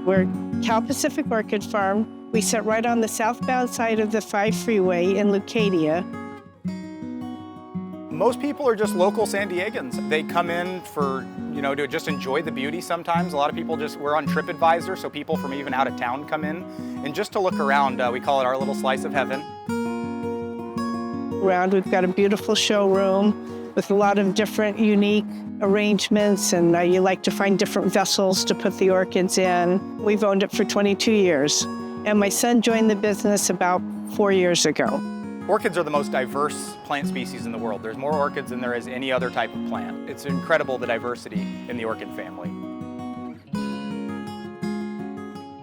We're Cal Pacific Orchid Farm. We sit right on the southbound side of the 5 freeway in Leucadia. Most people are just local San Diegans. They come in for, to just enjoy the beauty sometimes. A lot of people we're on TripAdvisor, so people from even out of town come in. And just to look around, we call it our little slice of heaven. Around, we've got a beautiful showroom with a lot of different unique arrangements, and you like to find different vessels to put the orchids in. We've owned it for 22 years, and my son joined the business about 4 years ago. Orchids are the most diverse plant species in the world. There's more orchids than there is any other type of plant. It's incredible, the diversity in the orchid family.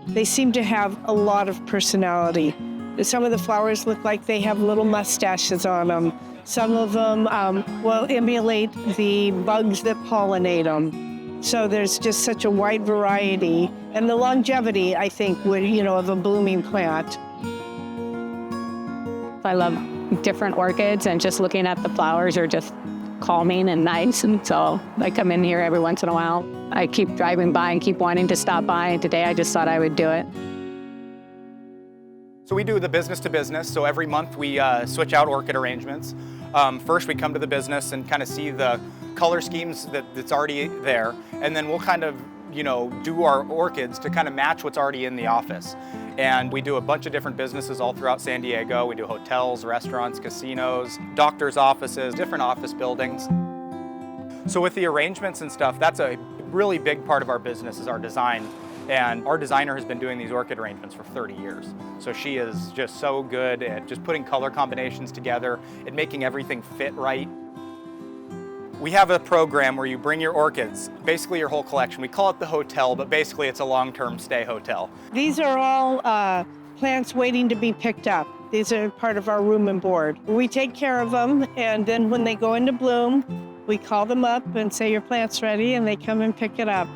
They seem to have a lot of personality. Some of the flowers look like they have little mustaches on them. Some of them will emulate the bugs that pollinate them. So there's just such a wide variety. And the longevity, I think, of a blooming plant. I love different orchids, and just looking at the flowers are just calming and nice, and so I come in here every once in a while. I keep driving by and keep wanting to stop by, and today I just thought I would do it. So we do the business to business, so every month we switch out orchid arrangements. First we come to the business and kind of see the color schemes that's already there, and then we'll kind of do our orchids to kind of match what's already in the office. And we do a bunch of different businesses all throughout San Diego. We do hotels, restaurants, casinos, doctors' offices, different office buildings. So with the arrangements and stuff, that's a really big part of our business is our design. And our designer has been doing these orchid arrangements for 30 years. So she is just so good at just putting color combinations together and making everything fit right. We have a program where you bring your orchids, basically your whole collection. We call it the hotel, but basically it's a long-term stay hotel. These are all plants waiting to be picked up. These are part of our room and board. We take care of them, and then when they go into bloom, we call them up and say, your plant's ready, and they come and pick it up.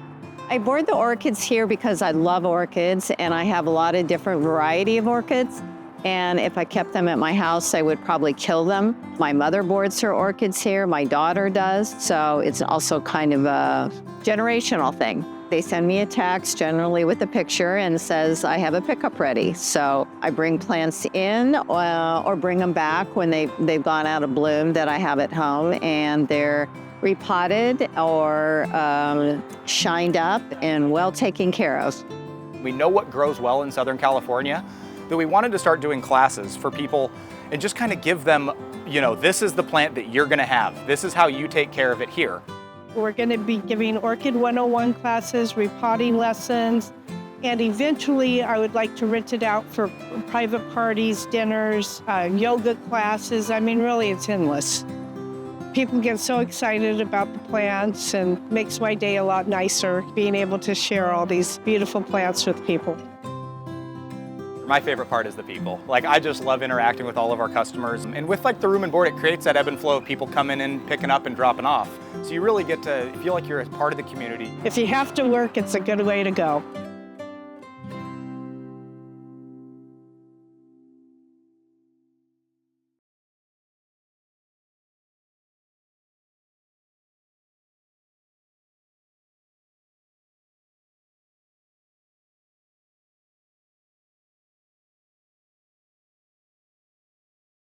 I board the orchids here because I love orchids, and I have a lot of different variety of orchids. And if I kept them at my house, I would probably kill them. My mother boards her orchids here, my daughter does, so it's also kind of a generational thing. They send me a text, generally with a picture, and says, I have a pickup ready. So I bring plants in or bring them back when they've gone out of bloom that I have at home, and they're repotted or shined up and well taken care of. We know what grows well in Southern California, that we wanted to start doing classes for people and just kind of give them, this is the plant that you're gonna have. This is how you take care of it here. We're gonna be giving Orchid 101 classes, repotting lessons, and eventually I would like to rent it out for private parties, dinners, yoga classes. I mean, really, it's endless. People get so excited about the plants, and makes my day a lot nicer, being able to share all these beautiful plants with people. My favorite part is the people. I just love interacting with all of our customers. And with the room and board, it creates that ebb and flow of people coming in, picking up and dropping off. So you really get to feel like you're a part of the community. If you have to work, it's a good way to go.